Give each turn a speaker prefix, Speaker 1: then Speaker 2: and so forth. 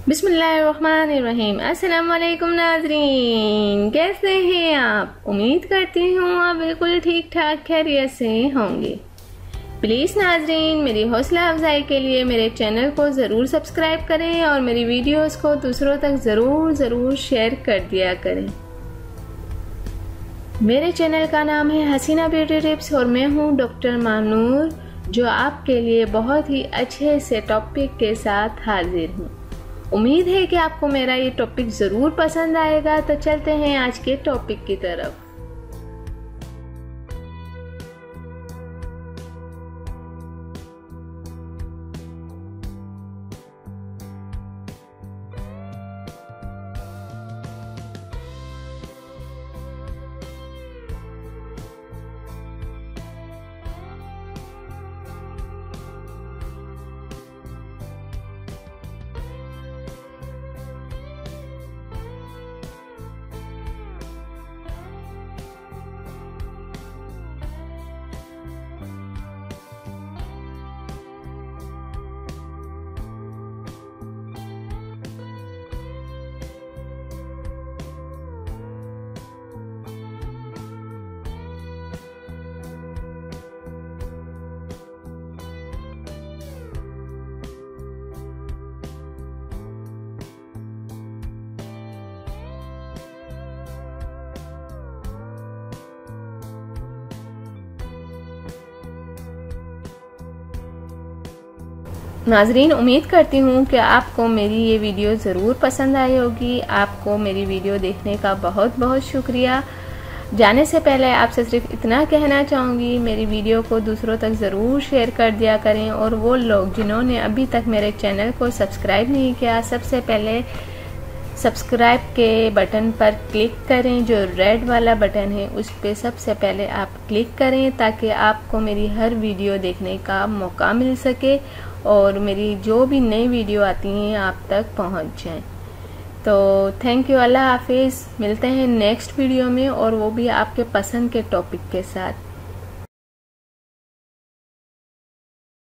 Speaker 1: बिस्मिल्लाहिर्रहमानिर्रहीम। अस्सलाम वालेकुम नाज़रीन, कैसे हैं आप? उम्मीद करती हूँ आप बिल्कुल ठीक ठाक खैरियत से होंगे। प्लीज़ नाज़रीन, मेरी हौसला अफजाई के लिए मेरे चैनल को ज़रूर सब्सक्राइब करें और मेरी वीडियोस को दूसरों तक ज़रूर शेयर कर दिया करें। मेरे चैनल का नाम है हसीना ब्यूटी टिप्स और मैं हूँ डॉक्टर मानूर, जो आपके लिए बहुत ही अच्छे से टॉपिक के साथ हाजिर हूँ। उम्मीद है कि आपको मेरा ये टॉपिक ज़रूर पसंद आएगा। तो चलते हैं आज के टॉपिक की तरफ। नाजरीन, उम्मीद करती हूँ कि आपको मेरी ये वीडियो ज़रूर पसंद आई होगी। आपको मेरी वीडियो देखने का बहुत बहुत शुक्रिया। जाने से पहले आपसे सिर्फ इतना कहना चाहूँगी, मेरी वीडियो को दूसरों तक ज़रूर शेयर कर दिया करें। और वो लोग जिन्होंने अभी तक मेरे चैनल को सब्सक्राइब नहीं किया, सबसे पहले सब्सक्राइब के बटन पर क्लिक करें। जो रेड वाला बटन है उस पर सबसे पहले आप क्लिक करें, ताकि आपको मेरी हर वीडियो देखने का मौका मिल सके और मेरी जो भी नई वीडियो आती हैं आप तक पहुंच जाएं। तो थैंक यू, अल्लाह हाफिज़। मिलते हैं नेक्स्ट वीडियो में, और वो भी आपके पसंद के टॉपिक के साथ।